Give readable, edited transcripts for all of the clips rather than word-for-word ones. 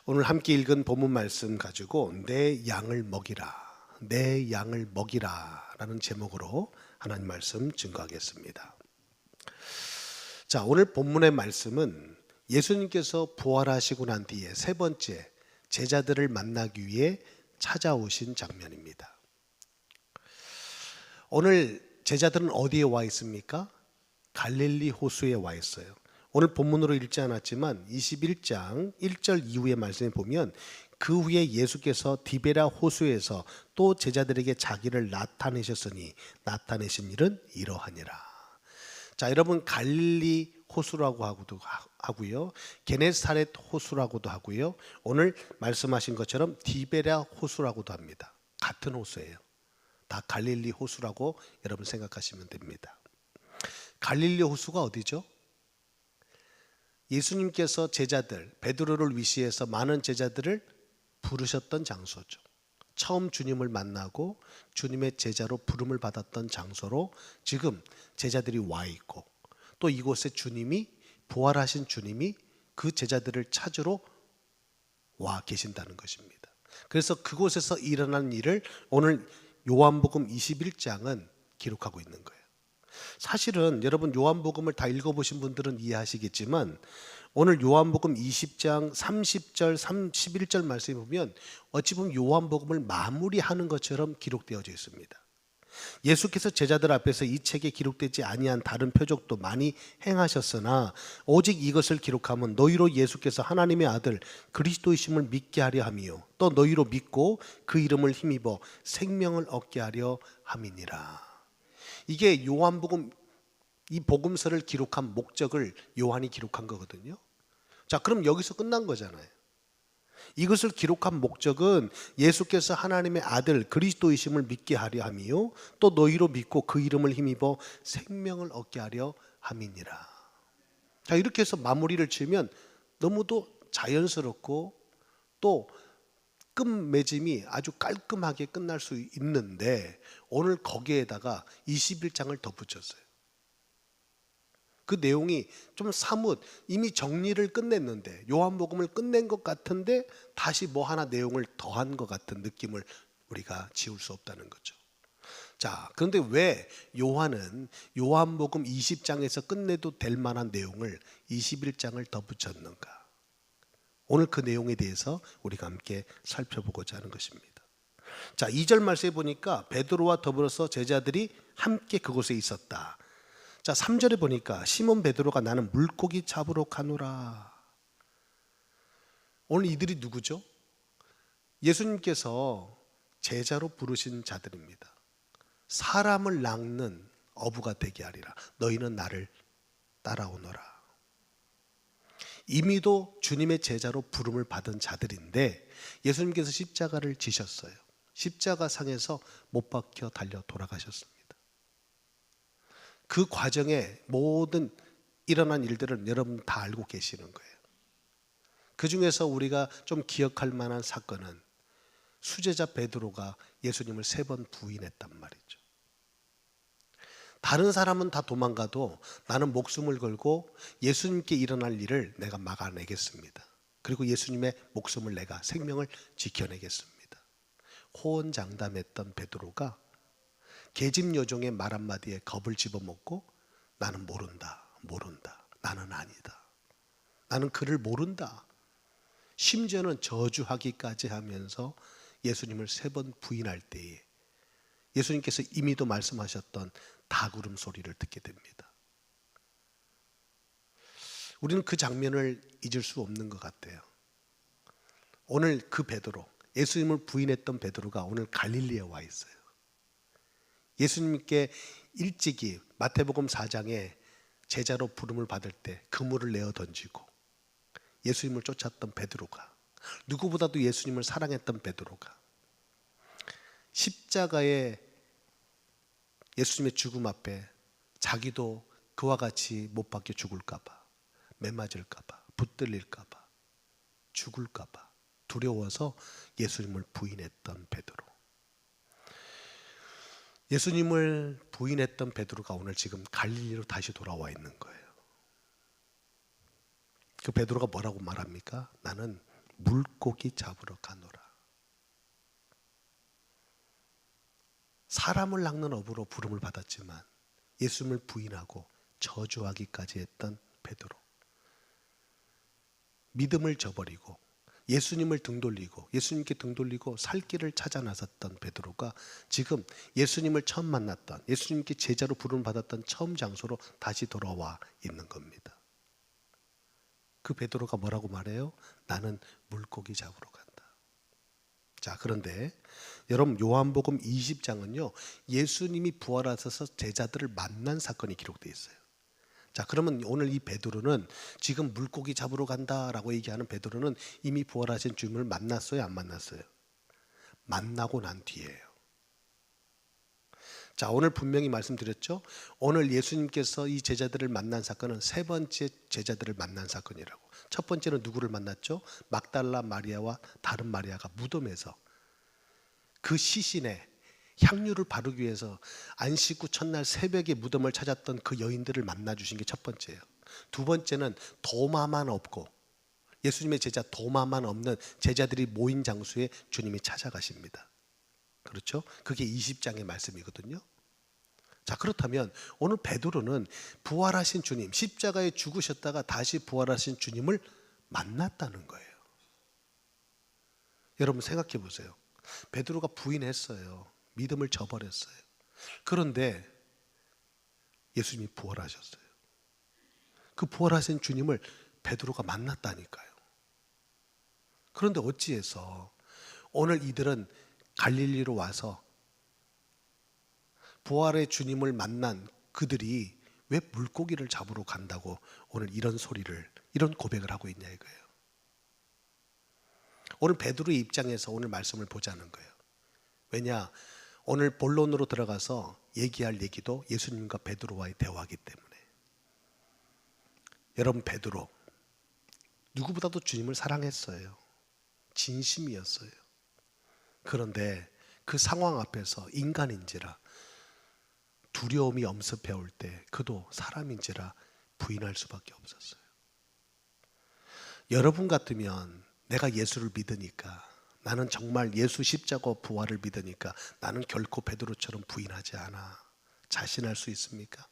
오늘 함께 읽은 본문 말씀 가지고 내 양을 먹이라, 내 양을 먹이라 라는 제목으로 하나님 말씀 증거하겠습니다. 자, 오늘 본문의 말씀은 예수님께서 부활하시고 난 뒤에 세 번째 제자들을 만나기 위해 찾아오신 장면입니다. 오늘 제자들은 어디에 와 있습니까? 갈릴리 호수에 와 있어요. 오늘 본문으로 읽지 않았지만 21장 1절 이후의 말씀에 보면 그 후에 예수께서 디베랴 호수에서 또 제자들에게 자기를 나타내셨으니 나타내신 일은 이러하니라. 자, 여러분, 갈릴리 호수라고 하고요, 게네사렛 호수라고도 하고요, 오늘 말씀하신 것처럼 디베랴 호수라고도 합니다. 같은 호수예요. 다 갈릴리 호수라고 여러분 생각하시면 됩니다. 갈릴리 호수가 어디죠? 예수님께서 제자들 베드로를 위시해서 많은 제자들을 부르셨던 장소죠. 처음 주님을 만나고 주님의 제자로 부름을 받았던 장소로 지금 제자들이 와 있고, 또 이곳에 주님이, 부활하신 주님이 그 제자들을 찾으러 와 계신다는 것입니다. 그래서 그곳에서 일어난 일을 오늘 요한복음 21장은 기록하고 있는 거예요. 사실은 여러분 요한복음을 다 읽어보신 분들은 이해하시겠지만 오늘 요한복음 20장 30절 31절 말씀에 보면 어찌 보면 요한복음을 마무리하는 것처럼 기록되어져 있습니다. 예수께서 제자들 앞에서 이 책에 기록되지 아니한 다른 표적도 많이 행하셨으나 오직 이것을 기록하면 너희로 예수께서 하나님의 아들 그리스도이심을 믿게 하려 함이요 또 너희로 믿고 그 이름을 힘입어 생명을 얻게 하려 함이니라. 이게 요한복음, 이 복음서를 기록한 목적을 요한이 기록한 거거든요. 자, 그럼 여기서 끝난 거잖아요. 이것을 기록한 목적은 예수께서 하나님의 아들 그리스도이심을 믿게 하려 함이요 또 너희로 믿고 그 이름을 힘입어 생명을 얻게 하려 함이니라. 자, 이렇게 해서 마무리를 지으면 너무도 자연스럽고 또 끝맺음이 아주 깔끔하게 끝날 수 있는데 오늘 거기에다가 21장을 덧붙였어요. 그 내용이 좀 사뭇 이미 정리를 끝냈는데, 요한복음을 끝낸 것 같은데 다시 뭐 하나 내용을 더한 것 같은 느낌을 우리가 지울 수 없다는 거죠. 자, 그런데 왜 요한은 요한복음 20장에서 끝내도 될 만한 내용을 21장을 덧붙였는가? 오늘 그 내용에 대해서 우리가 함께 살펴보고자 하는 것입니다. 자, 2절 말씀에 보니까 베드로와 더불어서 제자들이 함께 그곳에 있었다. 자, 3절에 보니까 시몬 베드로가 나는 물고기 잡으러 가노라. 오늘 이들이 누구죠? 예수님께서 제자로 부르신 자들입니다. 사람을 낚는 어부가 되게 하리라. 너희는 나를 따라오너라. 이미도 주님의 제자로 부름을 받은 자들인데 예수님께서 십자가를 지셨어요. 십자가 상에서 못 박혀 달려 돌아가셨습니다. 그 과정에 모든 일어난 일들을 여러분 다 알고 계시는 거예요. 그 중에서 우리가 좀 기억할 만한 사건은 수제자 베드로가 예수님을 3번 부인했단 말이죠. 다른 사람은 다 도망가도 나는 목숨을 걸고 예수님께 일어날 일을 내가 막아내겠습니다. 그리고 예수님의 목숨을 내가 생명을 지켜내겠습니다. 호언장담했던 베드로가 계집 여종의 말 한마디에 겁을 집어먹고 나는 모른다, 나는 아니다, 나는 그를 모른다, 심지어는 저주하기까지 하면서 예수님을 3번 부인할 때에 예수님께서 이미도 말씀하셨던 닭울음 소리를 듣게 됩니다. 우리는 그 장면을 잊을 수 없는 것 같아요. 오늘 그 베드로, 예수님을 부인했던 베드로가 오늘 갈릴리에 와 있어요. 예수님께 일찍이 마태복음 4장에 제자로 부름을 받을 때 그물을 내어 던지고 예수님을 쫓았던 베드로가, 누구보다도 예수님을 사랑했던 베드로가 십자가에 예수님의 죽음 앞에 자기도 그와 같이 못 박혀 죽을까봐, 매맞을까봐, 붙들릴까봐, 죽을까봐 두려워서 예수님을 부인했던 베드로. 예수님을 부인했던 베드로가 오늘 지금 갈릴리로 다시 돌아와 있는 거예요. 그 베드로가 뭐라고 말합니까? 나는 물고기 잡으러 가노라. 사람을 낚는 어부로 부름을 받았지만 예수님을 부인하고 저주하기까지 했던 베드로. 믿음을 저버리고 예수님을 등돌리고 예수님께 등돌리고 살 길을 찾아 나섰던 베드로가 지금 예수님을 처음 만났던, 예수님께 제자로 부름을 받았던 처음 장소로 다시 돌아와 있는 겁니다. 그 베드로가 뭐라고 말해요? 나는 물고기 잡으러 간다. 자, 그런데 여러분, 요한복음 20장은요 예수님이 부활하셔서 제자들을 만난 사건이 기록되어 있어요. 자, 그러면 오늘 이 베드로는 지금 물고기 잡으러 간다라고 얘기하는 베드로는 이미 부활하신 주님을 만났어요, 안 만났어요? 만나고 난 뒤에요. 자, 오늘 분명히 말씀드렸죠. 오늘 예수님께서 이 제자들을 만난 사건은 세 번째 제자들을 만난 사건이라고. 첫 번째는 누구를 만났죠? 막달라 마리아와 다른 마리아가 무덤에서 그 시신에 향유를 바르기 위해서 안식 후 첫날 새벽에 무덤을 찾았던 그 여인들을 만나 주신 게 첫 번째예요. 두 번째는 도마만 없고, 예수님의 제자 도마만 없는 제자들이 모인 장소에 주님이 찾아가십니다. 그렇죠? 그게 20장의 말씀이거든요. 자, 그렇다면 오늘 베드로는 부활하신 주님, 십자가에 죽으셨다가 다시 부활하신 주님을 만났다는 거예요. 여러분 생각해 보세요. 베드로가 부인했어요. 믿음을 저버렸어요. 그런데 예수님이 부활하셨어요. 그 부활하신 주님을 베드로가 만났다니까요. 그런데 어찌해서 오늘 이들은 갈릴리로 와서 부활의 주님을 만난 그들이 왜 물고기를 잡으러 간다고 오늘 이런 소리를, 이런 고백을 하고 있냐 이거예요. 오늘 베드로의 입장에서 오늘 말씀을 보자는 거예요. 왜냐? 오늘 본론으로 들어가서 얘기할 얘기도 예수님과 베드로와의 대화이기 때문에. 여러분, 베드로 누구보다도 주님을 사랑했어요. 진심이었어요. 그런데 그 상황 앞에서 인간인지라 두려움이 엄습해 올 때 그도 사람인지라 부인할 수밖에 없었어요. 여러분 같으면 내가 예수를 믿으니까, 나는 정말 예수 십자가 부활을 믿으니까 나는 결코 베드로처럼 부인하지 않아, 자신할 수 있습니까?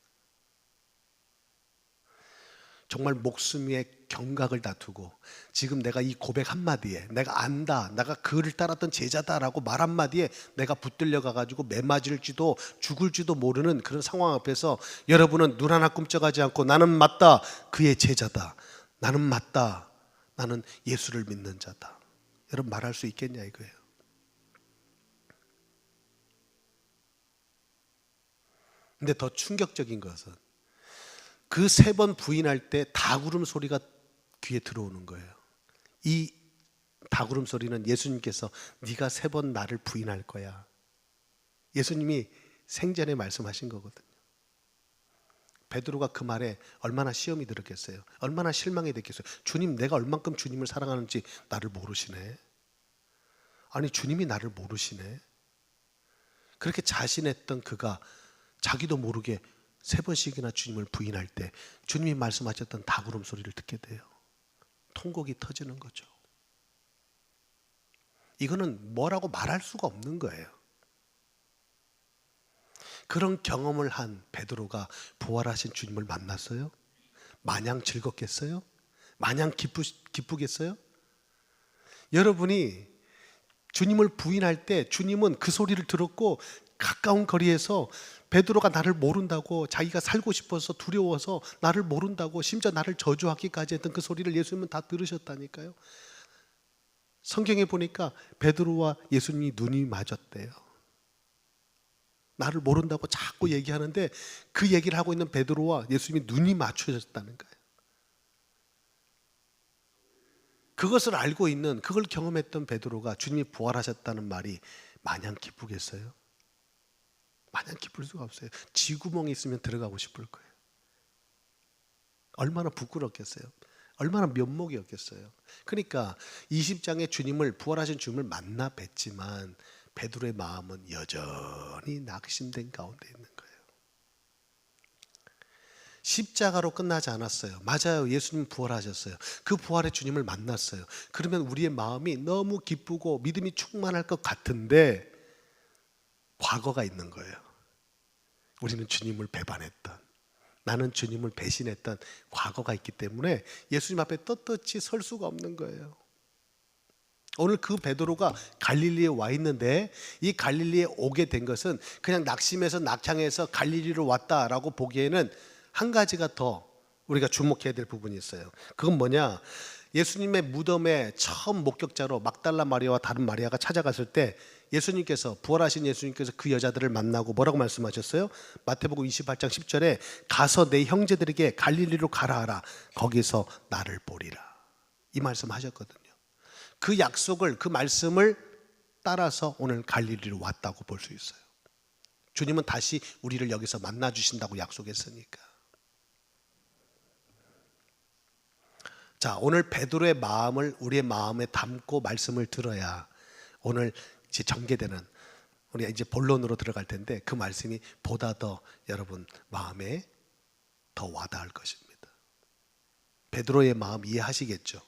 정말 목숨 위에 경각을 다투고 지금 내가 이 고백 한마디에 내가 안다, 내가 그를 따랐던 제자다라고 말 한마디에 내가 붙들려 가가지고 매맞을지도 죽을지도 모르는 그런 상황 앞에서 여러분은 눈 하나 꿈쩍하지 않고 나는 맞다, 그의 제자다, 나는 맞다, 나는 예수를 믿는 자다, 여러분 말할 수 있겠냐 이거예요. 근데 더 충격적인 것은 그 세 번 부인할 때 닭울음 소리가 귀에 들어오는 거예요. 이 닭울음 소리는 예수님께서 네가 세 번 나를 부인할 거야, 예수님이 생전에 말씀하신 거거든요. 베드로가 그 말에 얼마나 시험이 들었겠어요. 얼마나 실망이 됐겠어요. 주님, 내가 얼만큼 주님을 사랑하는지 나를 모르시네. 아니, 주님이 나를 모르시네. 그렇게 자신했던 그가 자기도 모르게 세 번씩이나 주님을 부인할 때 주님이 말씀하셨던 닭울음 소리를 듣게 돼요. 통곡이 터지는 거죠. 이거는 뭐라고 말할 수가 없는 거예요. 그런 경험을 한 베드로가 부활하신 주님을 만났어요? 마냥 즐겁겠어요? 마냥 기쁘겠어요? 여러분이 주님을 부인할 때 주님은 그 소리를 들었고 가까운 거리에서 베드로가 나를 모른다고, 자기가 살고 싶어서 두려워서 나를 모른다고 심지어 나를 저주하기까지 했던 그 소리를 예수님은 다 들으셨다니까요. 성경에 보니까 베드로와 예수님이 눈이 맞았대요. 나를 모른다고 자꾸 얘기하는데 그 얘기를 하고 있는 베드로와 예수님이 눈이 맞춰졌다는 거예요. 그것을 알고 있는, 그걸 경험했던 베드로가 주님이 부활하셨다는 말이 마냥 기쁘겠어요? 마냥 기쁠 수가 없어요. 쥐구멍이 있으면 들어가고 싶을 거예요. 얼마나 부끄럽겠어요. 얼마나 면목이 없겠어요. 그러니까 20장에 주님을, 부활하신 주님을 만나 뵀지만 베드로의 마음은 여전히 낙심된 가운데 있는 거예요. 십자가로 끝나지 않았어요. 맞아요. 예수님 부활하셨어요. 그 부활의 주님을 만났어요. 그러면 우리의 마음이 너무 기쁘고 믿음이 충만할 것 같은데 과거가 있는 거예요. 우리는 주님을 배반했던, 나는 주님을 배신했던 과거가 있기 때문에 예수님 앞에 떳떳이 설 수가 없는 거예요. 오늘 그 베드로가 갈릴리에 와 있는데 이 갈릴리에 오게 된 것은 그냥 낙심해서 낙향해서 갈릴리로 왔다라고 보기에는 한 가지가 더 우리가 주목해야 될 부분이 있어요. 그건 뭐냐? 예수님의 무덤에 처음 목격자로 막달라 마리아와 다른 마리아가 찾아갔을 때 예수님께서, 부활하신 예수님께서 그 여자들을 만나고 뭐라고 말씀하셨어요? 마태복음 28장 10절에 가서 내 형제들에게 갈릴리로 가라 하라. 거기서 나를 보리라. 이 말씀 하셨거든요. 그 약속을, 그 말씀을 따라서 오늘 갈릴리로 왔다고 볼 수 있어요. 주님은 다시 우리를 여기서 만나 주신다고 약속했으니까. 자, 오늘 베드로의 마음을 우리의 마음에 담고 말씀을 들어야 오늘 이제 전개되는, 우리가 이제 본론으로 들어갈 텐데 그 말씀이 보다 더 여러분 마음에 더 와닿을 것입니다. 베드로의 마음 이해하시겠죠?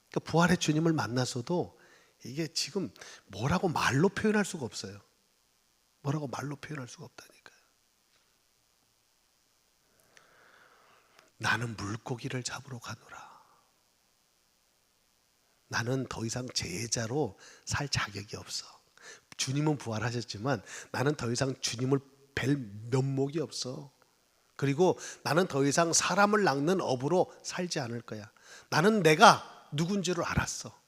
그러니까 부활의 주님을 만나서도 이게 지금 뭐라고 말로 표현할 수가 없어요. 뭐라고 말로 표현할 수가 없다니까요. 나는 물고기를 잡으러 가노라. 나는 더 이상 제자로 살 자격이 없어. 주님은 부활하셨지만 나는 더 이상 주님을 뵐 면목이 없어. 그리고 나는 더 이상 사람을 낚는 업으로 살지 않을 거야. 나는 내가 누군지를 알았어.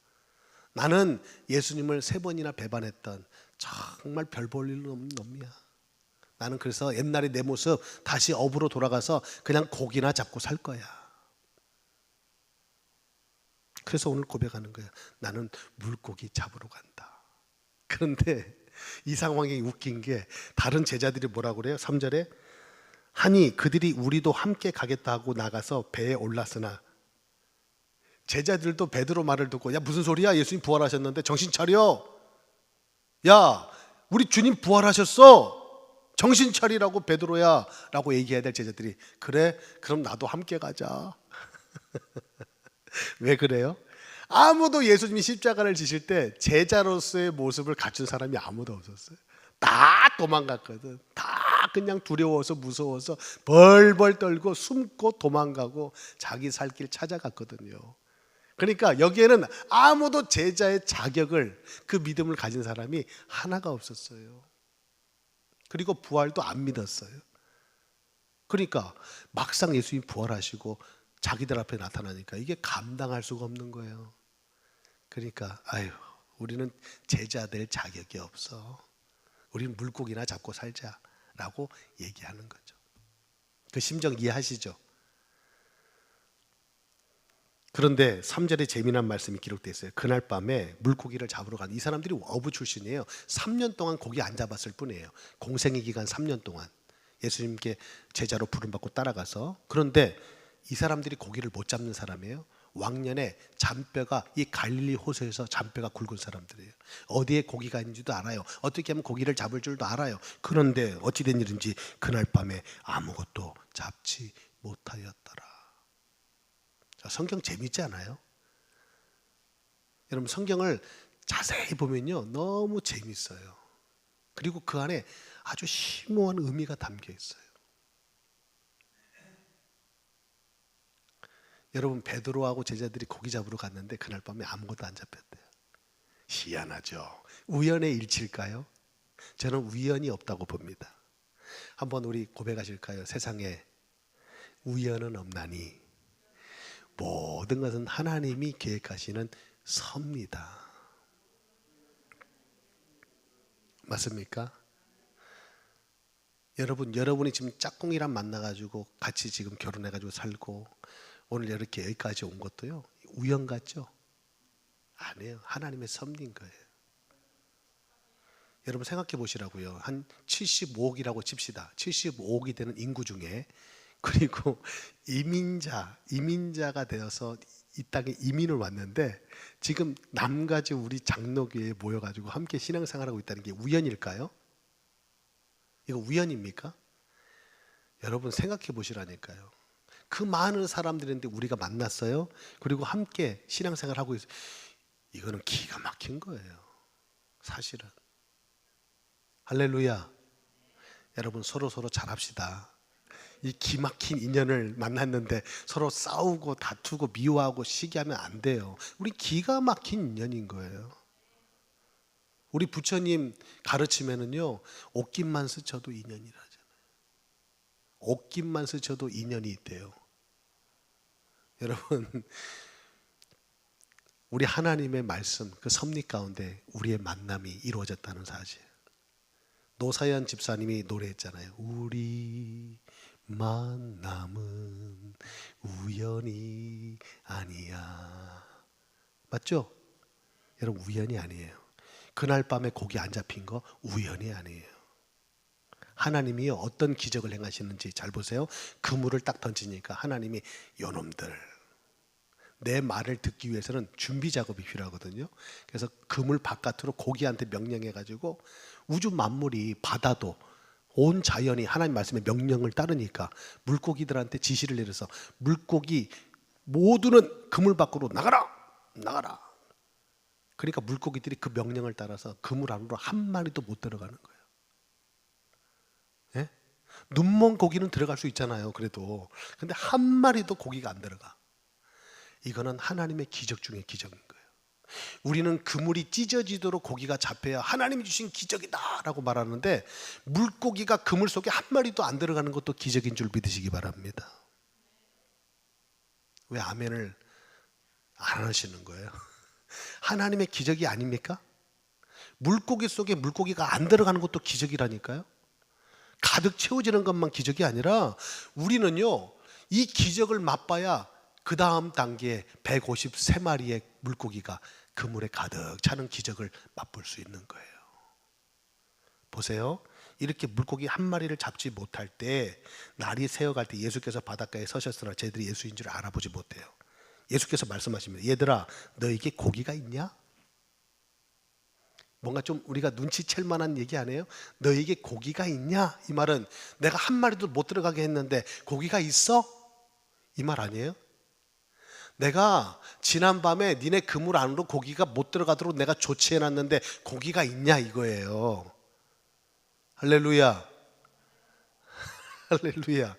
나는 예수님을 3번이나 배반했던 정말 별 볼 일 없는 놈이야. 나는 그래서 옛날의 내 모습 다시 업으로 돌아가서 그냥 고기나 잡고 살 거야. 그래서 오늘 고백하는 거야. 나는 물고기 잡으러 간다. 그런데 이 상황이 웃긴 게 다른 제자들이 뭐라고 그래요? 3절에 하니 그들이 우리도 함께 가겠다 하고 나가서 배에 올랐으나, 제자들도 베드로 말을 듣고 야 무슨 소리야? 예수님 부활하셨는데 정신 차려. 야 우리 주님 부활하셨어. 정신 차리라고 베드로야 라고 얘기해야 될 제자들이 그래? 그럼 나도 함께 가자. 왜 그래요? 아무도 예수님이 십자가를 지실 때 제자로서의 모습을 갖춘 사람이 아무도 없었어요. 다 도망갔거든. 다 그냥 두려워서 무서워서 벌벌 떨고 숨고 도망가고 자기 살 길 찾아갔거든요. 그러니까 여기에는 아무도 제자의 자격을, 그 믿음을 가진 사람이 하나가 없었어요. 그리고 부활도 안 믿었어요. 그러니까 막상 예수님이 부활하시고 자기들 앞에 나타나니까 이게 감당할 수가 없는 거예요. 그러니까 아유, 우리는 제자 될 자격이 없어. 우리는 물고기나 잡고 살자라고 얘기하는 거죠. 그 심정 이해하시죠? 그런데 3절에 재미난 말씀이 기록되어 있어요. 그날 밤에 물고기를 잡으러 간 이 사람들이 어부 출신이에요. 3년 동안 고기 안 잡았을 뿐이에요. 공생의 기간 3년 동안 예수님께 제자로 부름받고 따라가서. 그런데 이 사람들이 고기를 못 잡는 사람이에요. 왕년에 잔뼈가, 이 갈릴리 호수에서 잔뼈가 굵은 사람들이에요. 어디에 고기가 있는지도 알아요. 어떻게 하면 고기를 잡을 줄도 알아요. 그런데 어찌 된 일인지 그날 밤에 아무것도 잡지 못하였더라. 성경 재밌지 않아요? 여러분 성경을 자세히 보면요 너무 재밌어요. 그리고 그 안에 아주 심오한 의미가 담겨 있어요. 여러분 베드로하고 제자들이 고기 잡으러 갔는데 그날 밤에 아무것도 안 잡혔대요. 희한하죠. 우연의 일치일까요? 저는 우연이 없다고 봅니다. 한번 우리 고백하실까요? 세상에 우연은 없나니 모든 것은 하나님이 계획하시는 섭니다. 맞습니까? 여러분이 지금 짝꿍이랑 만나가지고 같이 지금 결혼해가지고 살고 오늘 이렇게 여기까지 온 것도요 우연 같죠? 아니에요. 하나님의 섭리인 거예요. 여러분 생각해 보시라고요. 한 75억이라고 칩시다. 75억이 되는 인구 중에, 그리고 이민자가 되어서 이 땅에 이민을 왔는데 지금 남가지 우리 장로교회에 모여가지고 함께 신앙생활하고 있다는 게 우연일까요? 이거 우연입니까? 여러분 생각해 보시라니까요. 그 많은 사람들인데 우리가 만났어요. 그리고 함께 신앙생활 하고 있어요. 이거는 기가 막힌 거예요. 사실은. 할렐루야. 여러분 서로 잘합시다. 이 기막힌 인연을 만났는데 서로 싸우고 다투고 미워하고 시기하면 안 돼요. 우리 기가 막힌 인연인 거예요. 우리 부처님 가르치면은요, 옷깃만 스쳐도 인연이라잖아요. 옷깃만 스쳐도 인연이 있대요. 여러분, 우리 하나님의 말씀, 그 섭리 가운데 우리의 만남이 이루어졌다는 사실. 노사연 집사님이 노래했잖아요. 우리 만남은 우연이 아니야. 맞죠? 여러분, 우연이 아니에요. 그날 밤에 고기 안 잡힌 거 우연이 아니에요. 하나님이요, 어떤 기적을 행하시는지 잘 보세요. 그물을 딱 던지니까 하나님이 요놈들, 내 말을 듣기 위해서는 준비 작업이 필요하거든요. 그래서 그물 바깥으로 고기한테 명령해가지고 우주 만물이, 바다도, 온 자연이 하나님 말씀의 명령을 따르니까 물고기들한테 지시를 내려서 물고기 모두는 그물 밖으로 나가라! 나가라! 그러니까 물고기들이 그 명령을 따라서 그물 안으로 한 마리도 못 들어가는 거예요. 예? 눈먼 고기는 들어갈 수 있잖아요. 그래도. 근데 한 마리도 고기가 안 들어가. 이거는 하나님의 기적 중에 기적인 거예요. 우리는 그물이 찢어지도록 고기가 잡혀야 하나님이 주신 기적이다 라고 말하는데, 물고기가 그물 속에 한 마리도 안 들어가는 것도 기적인 줄 믿으시기 바랍니다. 왜 아멘을 안 하시는 거예요? 하나님의 기적이 아닙니까? 물고기 속에 물고기가 안 들어가는 것도 기적이라니까요. 가득 채워지는 것만 기적이 아니라 우리는요, 이 기적을 맛봐야 그 다음 단계에 153마리의 물고기가 그물에 가득 차는 기적을 맛볼 수 있는 거예요. 보세요. 이렇게 물고기 한 마리를 잡지 못할 때, 날이 새어갈 때 예수께서 바닷가에 서셨으나 저희들이 예수인 줄 알아보지 못해요. 예수께서 말씀하십니다. 얘들아, 너에게 고기가 있냐? 뭔가 좀 우리가 눈치챌 만한 얘기 아니에요? 너에게 고기가 있냐? 이 말은 내가 한 마리도 못 들어가게 했는데 고기가 있어? 이 말 아니에요? 내가 지난밤에 니네 그물 안으로 고기가 못 들어가도록 내가 조치해놨는데 고기가 있냐 이거예요. 할렐루야. 할렐루야.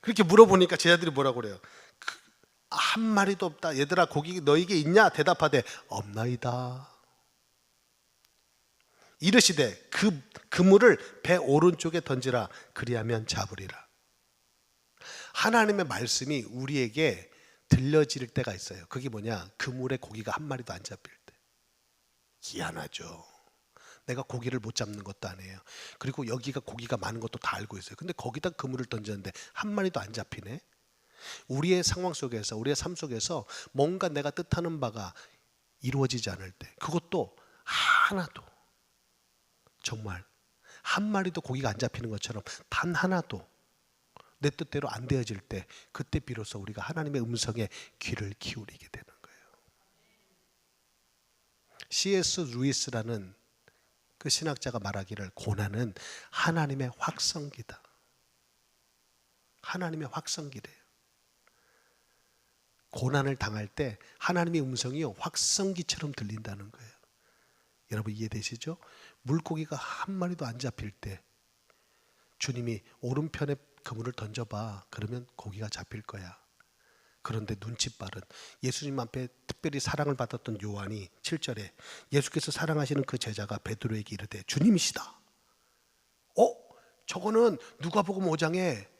그렇게 물어보니까 제자들이 뭐라고 그래요? 한 마리도 없다. 얘들아, 고기 너에게 있냐? 대답하되 없나이다. 이르시되 그 그물을 배 오른쪽에 던지라. 그리하면 잡으리라. 하나님의 말씀이 우리에게 들려질 때가 있어요. 그게 뭐냐? 그물에 고기가 한 마리도 안 잡힐 때. 희한하죠. 내가 고기를 못 잡는 것도 아니에요. 그리고 여기가 고기가 많은 것도 다 알고 있어요. 근데 거기다 그물을 던졌는데 한 마리도 안 잡히네. 우리의 상황 속에서, 우리의 삶 속에서 뭔가 내가 뜻하는 바가 이루어지지 않을 때, 그것도 하나도, 정말 한 마리도 고기가 안 잡히는 것처럼 단 하나도 내 뜻대로 안 되어질 때, 그때 비로소 우리가 하나님의 음성에 귀를 기울이게 되는 거예요. C.S. 루이스라는 그 신학자가 말하기를, 고난은 하나님의 확성기다. 하나님의 확성기래요. 고난을 당할 때 하나님의 음성이 확성기처럼 들린다는 거예요. 여러분 이해되시죠? 물고기가 한 마리도 안 잡힐 때 주님이 오른편에 그물을 던져봐. 그러면 고기가 잡힐 거야. 그런데 눈치 빠른 예수님 앞에 특별히 사랑을 받았던 요한이 7절에 예수께서 사랑하시는 그 제자가 베드로에게 이르되 주님이시다. 저거는 누가복음 5장에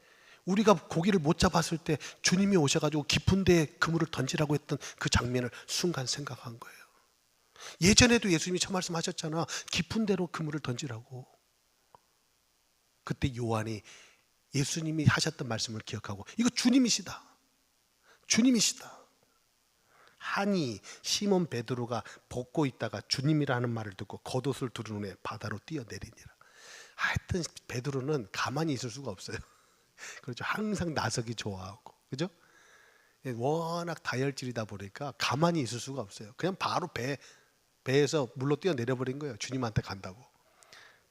우리가 고기를 못 잡았을 때 주님이 오셔가지고 깊은 데에 그물을 던지라고 했던 그 장면을 순간 생각한 거예요. 예전에도 예수님이 저 말씀하셨잖아. 깊은 데로 그물을 던지라고. 그때 요한이 예수님이 하셨던 말씀을 기억하고 이거 주님이시다. 주님이시다. 하니 시몬 베드로가 벗고 있다가 주님이라는 말을 듣고 겉옷을 두른 후에 바다로 뛰어내리니라. 하여튼 베드로는 가만히 있을 수가 없어요. 그렇죠. 항상 나서기 좋아하고, 그죠? 워낙 다혈질이다 보니까 가만히 있을 수가 없어요. 그냥 바로 배에서 물로 뛰어내려 버린 거예요. 주님한테 간다고.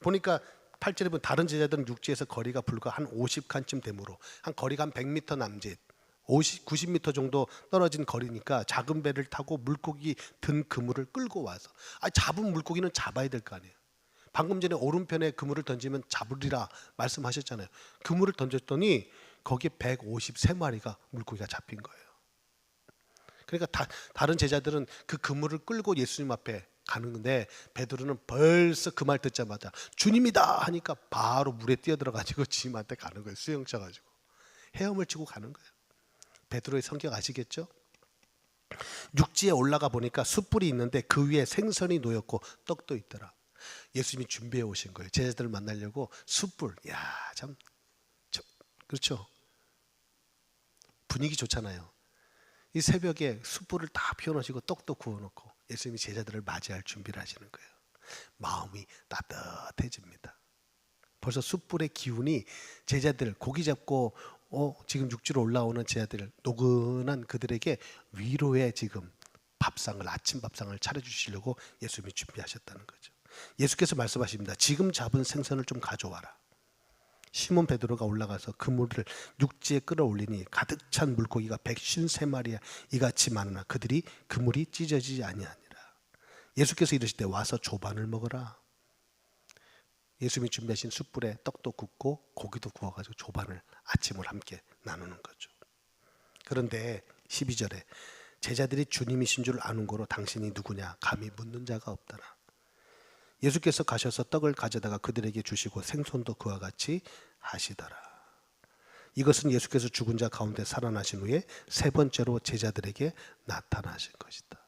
보니까 8절에 보면 다른 제자들은 육지에서 거리가 불과 한 50칸쯤 되므로 한 거리가 한 100m 남짓 90m 정도 떨어진 거리니까 작은 배를 타고 물고기 든 그물을 끌고 와서 잡은 물고기는 잡아야 될 거 아니에요. 방금 전에 오른편에 그물을 던지면 잡으리라 말씀하셨잖아요. 그물을 던졌더니 거기에 153마리가 물고기가 잡힌 거예요. 그러니까 다른 제자들은 그 그물을 끌고 예수님 앞에 가는데 베드로는 벌써 그 말 듣자마자 주님이다 하니까 바로 물에 뛰어들어가지고 주님한테 가는 거예요. 수영 쳐가지고 헤엄을 치고 가는 거예요. 베드로의 성격 아시겠죠? 육지에 올라가 보니까 숯불이 있는데 그 위에 생선이 놓였고 떡도 있더라. 예수님이 준비해 오신 거예요. 제자들을 만나려고 숯불. 참 그렇죠. 분위기 좋잖아요. 이 새벽에 숯불을 다 피워놓으시고 떡도 구워놓고 예수님이 제자들을 맞이할 준비를 하시는 거예요. 마음이 따뜻해집니다. 벌써 숯불의 기운이 제자들 고기 잡고 지금 육지로 올라오는 제자들 노근한 그들에게 위로의 지금 밥상을 아침 밥상을 차려주시려고 예수님이 준비하셨다는 거죠. 예수께서 말씀하십니다. 지금 잡은 생선을 좀 가져와라. 시몬 베드로가 올라가서 그물을 육지에 끌어올리니 가득 찬 물고기가 153마리야 이같이 많으나 그들이 그물이 찢어지지 아니하니라. 예수께서 이르시되 와서 조반을 먹으라. 예수님이 준비하신 숯불에 떡도 굽고 고기도 구워가지고 조반을 아침을 함께 나누는 거죠. 그런데 12절에 제자들이 주님이신 줄 아는 고로 당신이 누구냐 감히 묻는 자가 없더라. 예수께서 가셔서 떡을 가져다가 그들에게 주시고 생선도 그와 같이 하시더라. 이것은 예수께서 죽은 자 가운데 살아나신 후에 세 번째로 제자들에게 나타나신 것이다.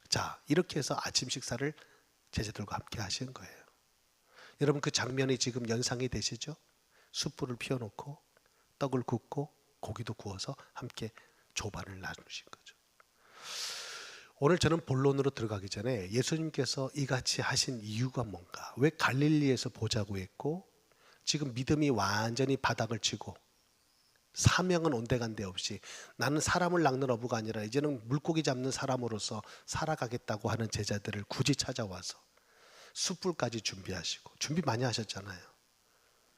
자, 이렇게 해서 아침 식사를 제자들과 함께 하신 거예요. 여러분 그 장면이 지금 연상이 되시죠? 숯불을 피워놓고 떡을 굽고 고기도 구워서 함께 조반을 나누신 거죠. 오늘 저는 본론으로 들어가기 전에 예수님께서 이같이 하신 이유가 뭔가, 왜 갈릴리에서 보자고 했고 지금 믿음이 완전히 바닥을 치고 사명은 온데간데 없이 나는 사람을 낚는 어부가 아니라 이제는 물고기 잡는 사람으로서 살아가겠다고 하는 제자들을 굳이 찾아와서 숯불까지 준비하시고, 준비 많이 하셨잖아요.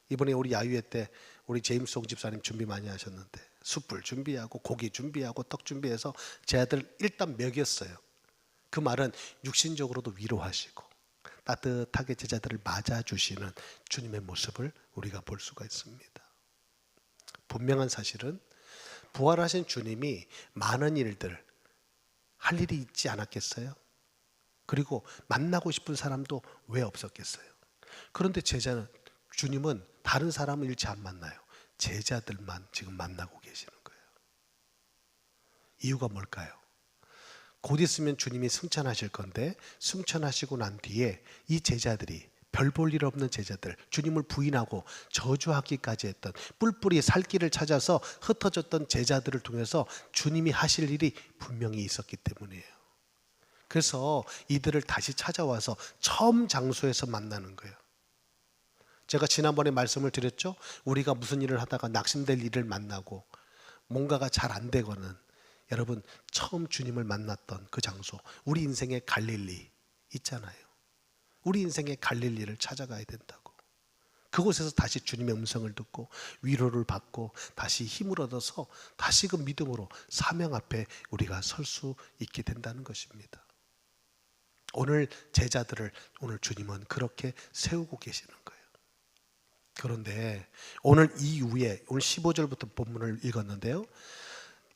이번에 우리 야유회 때 우리 제임송 집사님 준비 많이 하셨는데 숯불 준비하고 고기 준비하고 떡 준비해서 제자들 일단 먹였어요. 그 말은 육신적으로도 위로하시고 따뜻하게 제자들을 맞아주시는 주님의 모습을 우리가 볼 수가 있습니다. 분명한 사실은 부활하신 주님이 많은 일들 할 일이 있지 않았겠어요? 그리고 만나고 싶은 사람도 왜 없었겠어요? 그런데 주님은 다른 사람을 일체 안 만나요. 제자들만 지금 만나고 계시는 거예요. 이유가 뭘까요? 곧 있으면 주님이 승천하실 건데 승천하시고 난 뒤에 이 제자들이 별 볼 일 없는 제자들, 주님을 부인하고 저주하기까지 했던 뿔뿔이 살 길을 찾아서 흩어졌던 제자들을 통해서 주님이 하실 일이 분명히 있었기 때문이에요. 그래서 이들을 다시 찾아와서 처음 장소에서 만나는 거예요. 제가 지난번에 말씀을 드렸죠. 우리가 무슨 일을 하다가 낙심될 일을 만나고 뭔가가 잘 안 되거는 여러분 처음 주님을 만났던 그 장소, 우리 인생의 갈릴리 있잖아요. 우리 인생의 갈릴리를 찾아가야 된다고. 그곳에서 다시 주님의 음성을 듣고 위로를 받고 다시 힘을 얻어서 다시금 믿음으로 사명 앞에 우리가 설 수 있게 된다는 것입니다. 오늘 제자들을 오늘 주님은 그렇게 세우고 계시는 거예요. 그런데 오늘 이후에 오늘 15절부터 본문을 읽었는데요.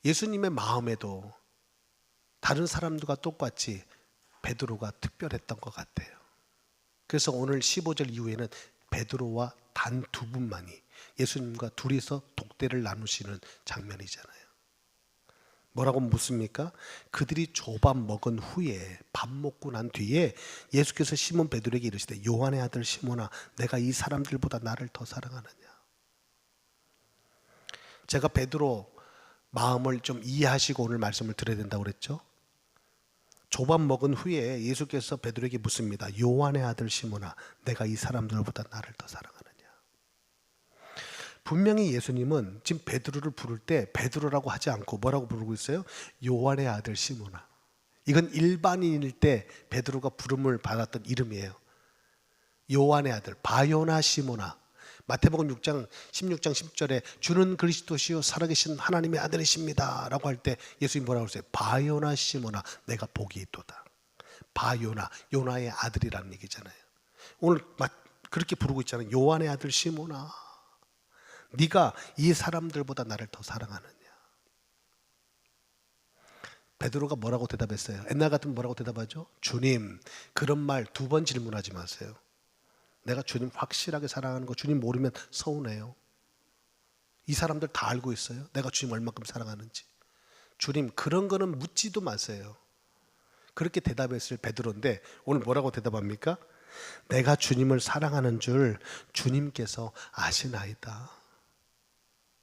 예수님의 마음에도 다른 사람들과 똑같이 베드로가 특별했던 것 같아요. 그래서 오늘 15절 이후에는 베드로와 단 두 분만이 예수님과 둘이서 독대를 나누시는 장면이잖아요. 뭐라고 묻습니까? 그들이 조밥 먹은 후에 밥 먹고 난 뒤에 예수께서 시몬 베드로에게 이르시되 요한의 아들 시몬아 내가 이 사람들보다 나를 더 사랑하느냐. 제가 베드로 마음을 좀 이해하시고 오늘 말씀을 드려야 된다고 그랬죠. 조밥 먹은 후에 예수께서 베드로에게 묻습니다. 요한의 아들 시몬아 내가 이 사람들보다 나를 더 사랑하느냐. 분명히 예수님은 지금 베드로를 부를 때 베드로라고 하지 않고 뭐라고 부르고 있어요? 요한의 아들 시몬아. 이건 일반인일 때 베드로가 부름을 받았던 이름이에요. 요한의 아들 바요나 시모나. 마태복음 6장 16장 10절에 주는 그리스도시요 살아계신 하나님의 아들이십니다 라고 할 때 예수님 뭐라고 그랬어요? 바요나 시모나 내가 복이 있도다. 바요나, 요나의 아들이라는 얘기잖아요. 오늘 그렇게 부르고 있잖아요. 요한의 아들 시모나, 네가 이 사람들보다 나를 더 사랑하느냐. 베드로가 뭐라고 대답했어요? 옛날 같으면 뭐라고 대답하죠? 주님, 그런 말 2번 질문하지 마세요. 내가 주님 확실하게 사랑하는 거 주님 모르면 서운해요. 이 사람들 다 알고 있어요. 내가 주님 얼마큼 사랑하는지. 주님, 그런 거는 묻지도 마세요. 그렇게 대답했을 베드로인데 오늘 뭐라고 대답합니까? 내가 주님을 사랑하는 줄 주님께서 아시나이다.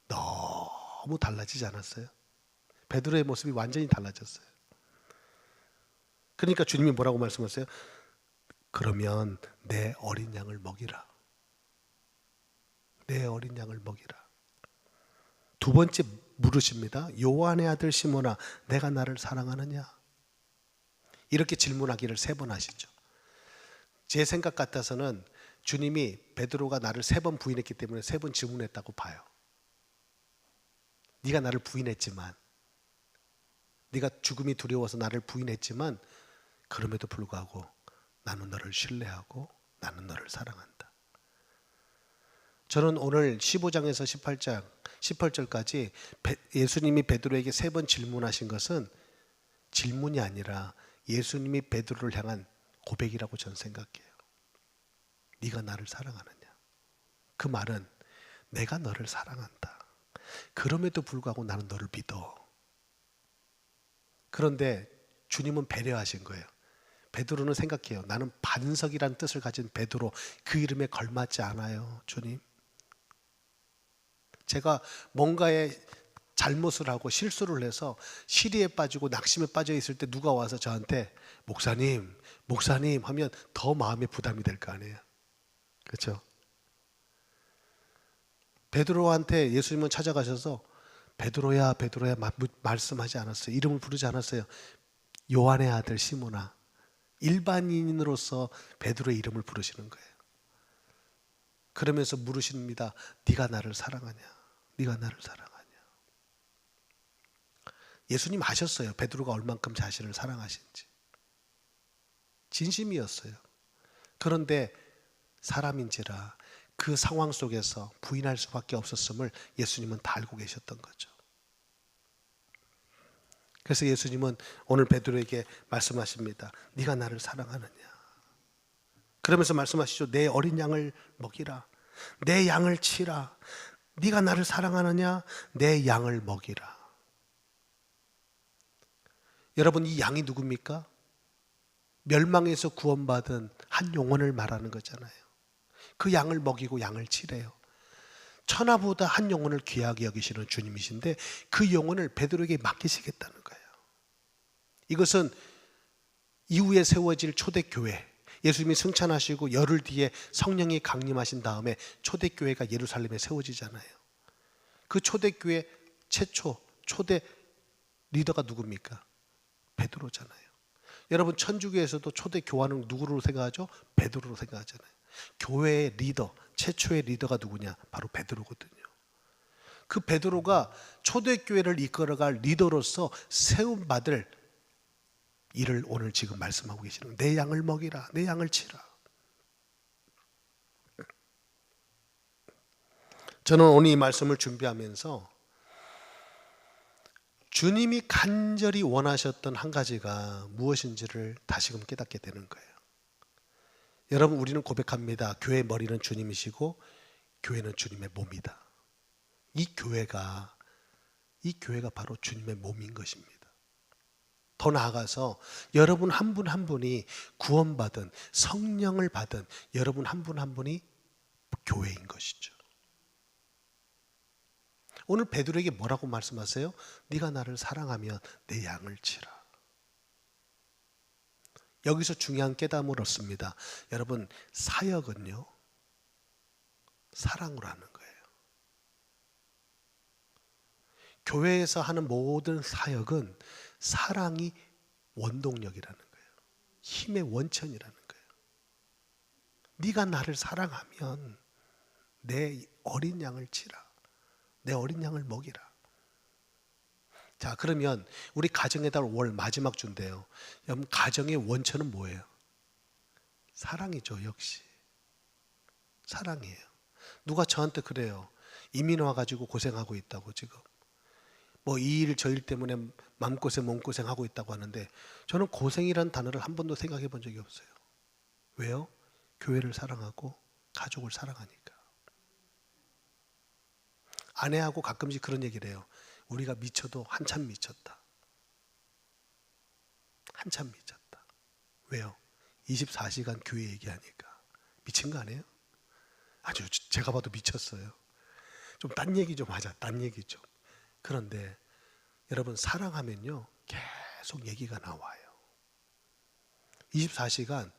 너무 달라지지 않았어요? 베드로의 모습이 완전히 달라졌어요. 그러니까 주님이 뭐라고 말씀하세요? 그러면 내 어린 양을 먹이라. 내 어린 양을 먹이라. 2번째 물으십니다. 요한의 아들 시몬아, 내가 나를 사랑하느냐? 이렇게 질문하기를 3번 하시죠. 제 생각 같아서는 주님이 베드로가 나를 3번 부인했기 때문에 3번 질문했다고 봐요. 네가 나를 부인했지만, 네가 죽음이 두려워서 나를 부인했지만 그럼에도 불구하고 나는 너를 신뢰하고 나는 너를 사랑한다. 저는 오늘 15장에서 18장 18절까지 예수님이 베드로에게 3번 질문하신 것은 질문이 아니라 예수님이 베드로를 향한 고백이라고 저는 생각해요. 네가 나를 사랑하느냐? 그 말은 내가 너를 사랑한다. 그럼에도 불구하고 나는 너를 믿어. 그런데 주님은 배려하신 거예요. 베드로는 생각해요. 나는 반석이란 뜻을 가진 베드로, 그 이름에 걸맞지 않아요. 주님, 제가 뭔가에 잘못을 하고 실수를 해서 시리에 빠지고 낙심에 빠져 있을 때 누가 와서 저한테 목사님 하면 더 마음에 부담이 될 거 아니에요. 그렇죠? 베드로한테 예수님은 찾아가셔서 베드로야 말씀하지 않았어요. 이름을 부르지 않았어요. 요한의 아들 시모나, 일반인으로서 베드로의 이름을 부르시는 거예요. 그러면서 물으십니다. 네가 나를 사랑하냐? 네가 나를 사랑하냐? 예수님 아셨어요. 베드로가 얼만큼 자신을 사랑하신지. 진심이었어요. 그런데 사람인지라 그 상황 속에서 부인할 수밖에 없었음을 예수님은 다 알고 계셨던 거죠. 그래서 예수님은 오늘 베드로에게 말씀하십니다. 네가 나를 사랑하느냐? 그러면서 말씀하시죠. 내 어린 양을 먹이라. 내 양을 치라. 네가 나를 사랑하느냐? 내 양을 먹이라. 여러분, 이 양이 누굽니까? 멸망에서 구원받은 한 영혼을 말하는 거잖아요. 그 양을 먹이고 양을 치래요. 천하보다 한 영혼을 귀하게 여기시는 주님이신데 그 영혼을 베드로에게 맡기시겠다는 거예요. 이것은 이후에 세워질 초대교회, 예수님이 승천하시고 열흘 뒤에 성령이 강림하신 다음에 초대교회가 예루살렘에 세워지잖아요. 그 초대교회 최초 초대 리더가 누굽니까? 베드로잖아요. 여러분, 천주교에서도 초대 교환은 누구로 생각하죠? 베드로로 생각하잖아요. 교회의 리더, 최초의 리더가 누구냐? 바로 베드로거든요. 그 베드로가 초대교회를 이끌어갈 리더로서 세움받을 일을 오늘 지금 말씀하고 계시는 거예요. 내 양을 먹이라, 내 양을 치라. 저는 오늘 이 말씀을 준비하면서 주님이 간절히 원하셨던 한 가지가 무엇인지를 다시금 깨닫게 되는 거예요. 여러분, 우리는 고백합니다. 교회의 머리는 주님이시고 교회는 주님의 몸이다. 이 교회가 바로 주님의 몸인 것입니다. 더 나아가서 여러분 한 분 한 분이 구원받은, 성령을 받은 여러분 한 분 한 분이 교회인 것이죠. 오늘 베드로에게 뭐라고 말씀하세요? 네가 나를 사랑하면 내 양을 치라. 여기서 중요한 깨달음을 얻습니다. 여러분, 사역은요, 사랑으로 하는 거예요. 교회에서 하는 모든 사역은 사랑이 원동력이라는 거예요. 힘의 원천이라는 거예요. 네가 나를 사랑하면 내 어린 양을 치라. 내 어린 양을 먹이라. 자, 그러면 우리 가정의 달 월 마지막 주인데요. 여러분, 가정의 원천은 뭐예요? 사랑이죠. 역시 사랑이에요. 누가 저한테 그래요. 이민 와가지고 고생하고 있다고. 지금 뭐 이 일 저 일 때문에 마음고생 몸고생 하고 있다고 하는데, 저는 고생이란 단어를 한 번도 생각해 본 적이 없어요. 왜요? 교회를 사랑하고 가족을 사랑하니까. 아내하고 가끔씩 그런 얘기를 해요. 우리가 미쳐도 한참 미쳤다. 한참 미쳤다. 왜요? 24시간 교회 얘기하니까. 미친 거 아니에요? 아주 제가 봐도 미쳤어요. 좀 딴 얘기 좀 하자. 딴 얘기 좀. 그런데 여러분, 사랑하면요 계속 얘기가 나와요. 24시간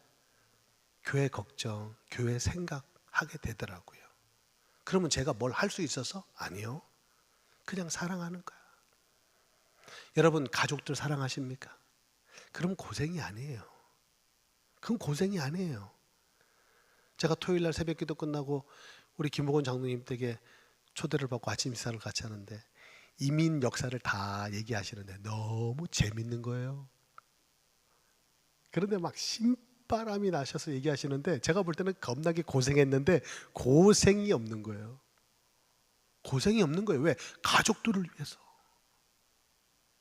교회 걱정, 교회 생각하게 되더라고요. 그러면 제가 뭘 할 수 있어서? 아니요. 그냥 사랑하는 거야. 여러분, 가족들 사랑하십니까? 그럼 고생이 아니에요. 그건 고생이 아니에요. 제가 토요일 날 새벽 기도 끝나고 우리 김복원 장로님 댁에 초대를 받고 아침 식사를 같이 하는데, 이민 역사를 다 얘기하시는데 너무 재밌는 거예요. 그런데 막 신바람이 나셔서 얘기하시는데, 제가 볼 때는 겁나게 고생했는데 고생이 없는 거예요. 고생이 없는 거예요. 왜? 가족들을 위해서,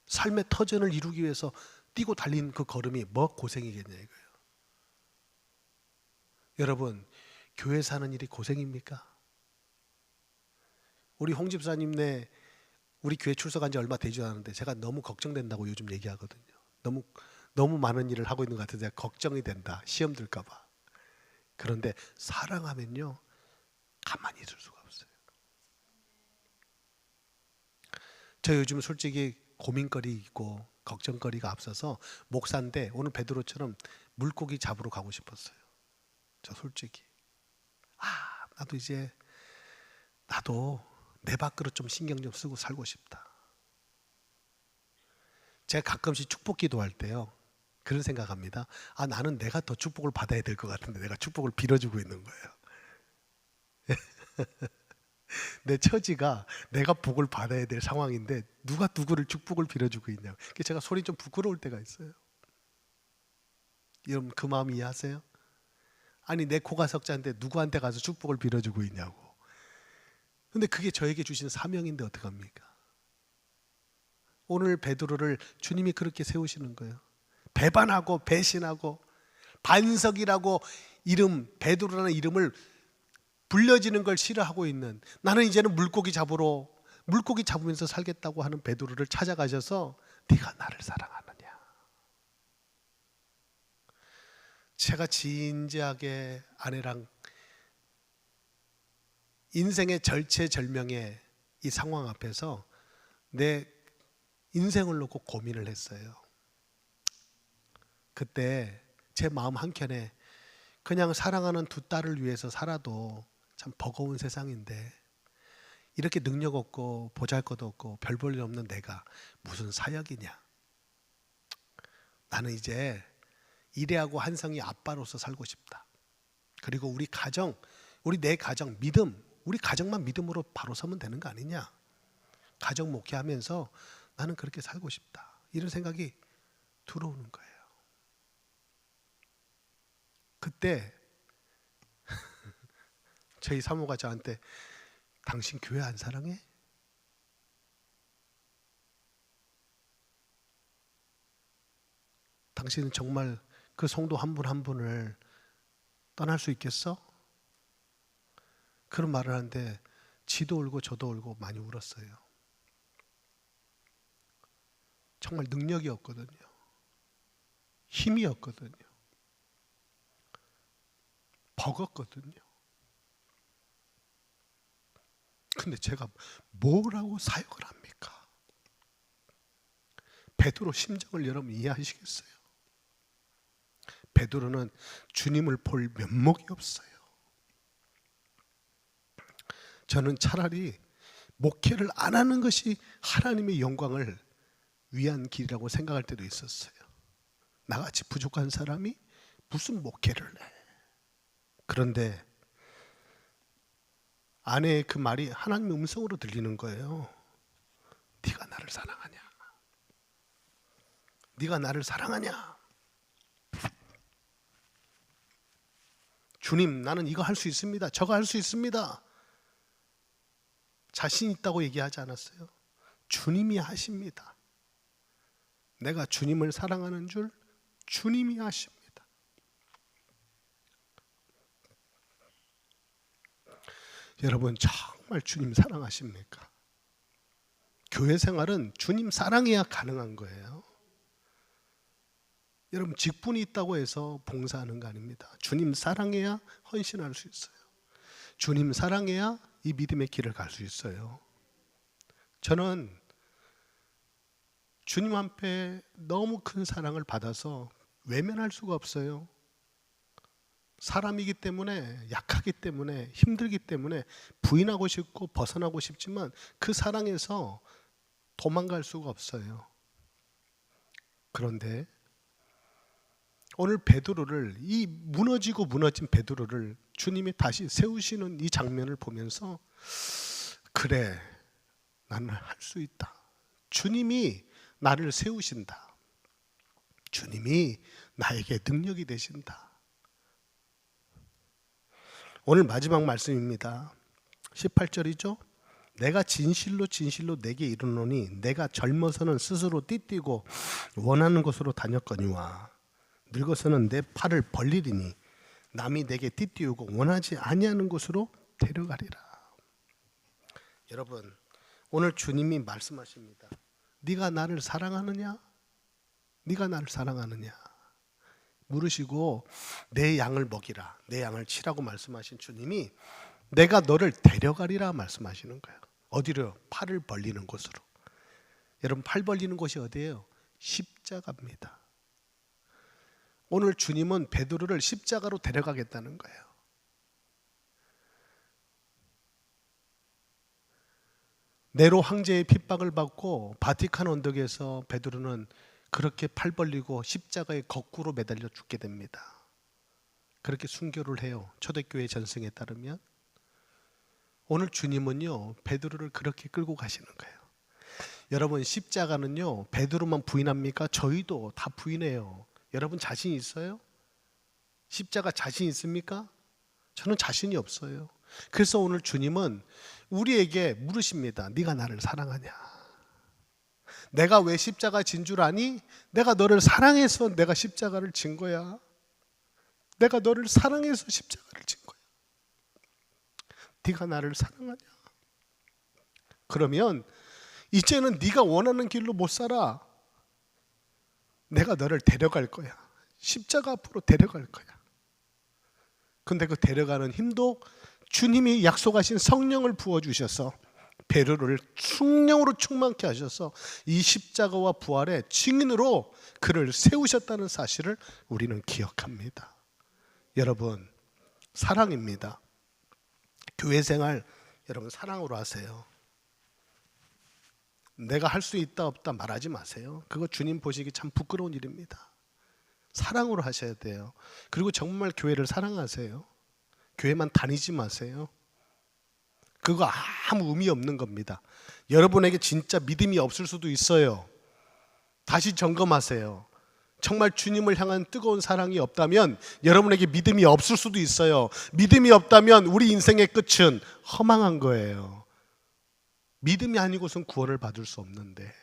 삶의 터전을 이루기 위해서 뛰고 달린 그 걸음이 뭐 고생이겠냐 이거예요. 여러분, 교회 사는 일이 고생입니까? 우리 홍 집사님네 우리 교회 출석한 지 얼마 되지 않았는데 제가 너무 걱정된다고 요즘 얘기하거든요. 너무 많은 일을 하고 있는 것 같아서 제가 걱정이 된다. 시험 들까 봐. 그런데 사랑하면요 가만히 있을 수가 없어요. 저 요즘 솔직히 고민거리 있고 걱정거리가 앞서서, 목사인데 오늘 베드로처럼 물고기 잡으러 가고 싶었어요. 저 솔직히 나도 내 밖으로 좀 신경 좀 쓰고 살고 싶다. 제가 가끔씩 축복 기도할 때요 그런 생각합니다. 나는 내가 더 축복을 받아야 될 것 같은데 내가 축복을 빌어주고 있는 거예요. 내 처지가 내가 복을 받아야 될 상황인데 누가 누구를 축복을 빌어주고 있냐고. 제가 소리 좀 부끄러울 때가 있어요. 여러분, 그 마음 이해하세요? 아니, 내 코가 석자인데 누구한테 가서 축복을 빌어주고 있냐고. 근데 그게 저에게 주신 사명인데 어떡합니까? 오늘 베드로를 주님이 그렇게 세우시는 거예요. 배반하고 배신하고 반석이라고 베드로라는 이름을 불려지는 걸 싫어하고 있는, 나는 이제는 물고기 잡으면서 살겠다고 하는 베드로를 찾아가셔서 네가 나를 사랑하느냐. 제가 진지하게 아내랑 인생의 절체절명의 이 상황 앞에서 내 인생을 놓고 고민을 했어요. 그때 제 마음 한켠에 그냥 사랑하는 두 딸을 위해서 살아도 참 버거운 세상인데, 이렇게 능력 없고 보잘것없고 별 볼 일 없는 내가 무슨 사역이냐. 나는 이제 이래하고 한성이 아빠로서 살고 싶다. 그리고 우리 내 가정 믿음, 우리 가정만 믿음으로 바로 서면 되는 거 아니냐. 가정 목회하면서 나는 그렇게 살고 싶다. 이런 생각이 들어오는 거예요. 그때 저희 사모가 저한테 당신 교회 안 사랑해? 당신은 정말 그 성도 한 분 한 분을 떠날 수 있겠어? 그런 말을 하는데 지도 울고 저도 울고 많이 울었어요. 정말 능력이 없거든요. 힘이 없거든요. 버겁거든요. 근데 제가 뭐라고 사역을 합니까? 베드로 심정을 여러분 이해하시겠어요? 베드로는 주님을 볼 면목이 없어요. 저는 차라리 목회를 안 하는 것이 하나님의 영광을 위한 길이라고 생각할 때도 있었어요. 나같이 부족한 사람이 무슨 목회를 해? 그런데 아내의 그 말이 하나님의 음성으로 들리는 거예요. 네가 나를 사랑하냐? 네가 나를 사랑하냐? 주님, 나는 이거 할 수 있습니다. 저거 할 수 있습니다. 자신 있다고 얘기하지 않았어요. 주님이 하십니다. 내가 주님을 사랑하는 줄 주님이 아십니다. 여러분, 정말 주님 사랑하십니까? 교회 생활은 주님 사랑해야 가능한 거예요. 여러분, 직분이 있다고 해서 봉사하는 거 아닙니다. 주님 사랑해야 헌신할 수 있어요. 주님 사랑해야 이 믿음의 길을 갈 수 있어요. 저는 주님 앞에 너무 큰 사랑을 받아서 외면할 수가 없어요. 사람이기 때문에, 약하기 때문에, 힘들기 때문에 부인하고 싶고 벗어나고 싶지만 그 사랑에서 도망갈 수가 없어요. 그런데 오늘 베드로를, 이 무너지고 무너진 베드로를 주님이 다시 세우시는 이 장면을 보면서, 그래, 나는 할 수 있다. 주님이 나를 세우신다. 주님이 나에게 능력이 되신다. 오늘 마지막 말씀입니다. 18절이죠. 내가 진실로 진실로 내게 이르노니 내가 젊어서는 스스로 띠띠고 원하는 곳으로 다녔거니와 늙어서는 내 팔을 벌리리니 남이 내게 띠띠우고 원하지 아니하는 곳으로 데려가리라. 여러분, 오늘 주님이 말씀하십니다. 네가 나를 사랑하느냐? 네가 나를 사랑하느냐? 물으시고 내 양을 먹이라, 내 양을 치라고 말씀하신 주님이 내가 너를 데려가리라 말씀하시는 거예요. 어디로? 팔을 벌리는 곳으로. 여러분, 팔 벌리는 곳이 어디예요? 십자가입니다. 오늘 주님은 베드로를 십자가로 데려가겠다는 거예요. 네로 황제의 핍박을 받고 바티칸 언덕에서 베드로는 그렇게 팔 벌리고 십자가에 거꾸로 매달려 죽게 됩니다. 그렇게 순교를 해요. 초대교회 전승에 따르면. 오늘 주님은요, 베드로를 그렇게 끌고 가시는 거예요. 여러분, 십자가는요, 베드로만 부인합니까? 저희도 다 부인해요. 여러분, 자신 있어요? 십자가 자신 있습니까? 저는 자신이 없어요. 그래서 오늘 주님은 우리에게 물으십니다. 네가 나를 사랑하냐? 내가 왜 십자가 진 줄 아니? 내가 너를 사랑해서 내가 십자가를 진 거야. 내가 너를 사랑해서 십자가를 진 거야. 네가 나를 사랑하냐? 그러면 이제는 네가 원하는 길로 못 살아. 내가 너를 데려갈 거야. 십자가 앞으로 데려갈 거야. 근데 그 데려가는 힘도 주님이 약속하신 성령을 부어주셔서 베드로를 성령으로 충만케 하셔서 이 십자가와 부활의 증인으로 그를 세우셨다는 사실을 우리는 기억합니다. 여러분, 사랑입니다. 교회 생활 여러분 사랑으로 하세요. 내가 할 수 있다 없다 말하지 마세요. 그거 주님 보시기 참 부끄러운 일입니다. 사랑으로 하셔야 돼요. 그리고 정말 교회를 사랑하세요. 교회만 다니지 마세요. 그거 아무 의미 없는 겁니다. 여러분에게 진짜 믿음이 없을 수도 있어요. 다시 점검하세요. 정말 주님을 향한 뜨거운 사랑이 없다면 여러분에게 믿음이 없을 수도 있어요. 믿음이 없다면 우리 인생의 끝은 허망한 거예요. 믿음이 아니고선 구원을 받을 수 없는데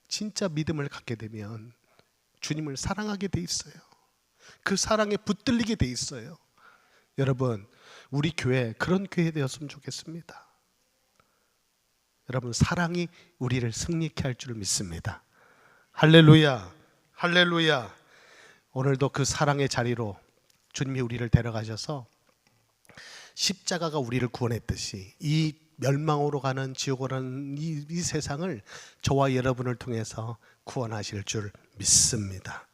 진짜 믿음을 갖게 되면 주님을 사랑하게 돼 있어요. 그 사랑에 붙들리게 돼 있어요. 여러분, 우리 교회 그런 교회 되었으면 좋겠습니다. 여러분, 사랑이 우리를 승리케 할 줄 믿습니다. 할렐루야, 할렐루야. 오늘도 그 사랑의 자리로 주님이 우리를 데려가셔서 십자가가 우리를 구원했듯이 이 멸망으로 가는 지옥으로 가는 이 세상을 저와 여러분을 통해서 구원하실 줄 믿습니다.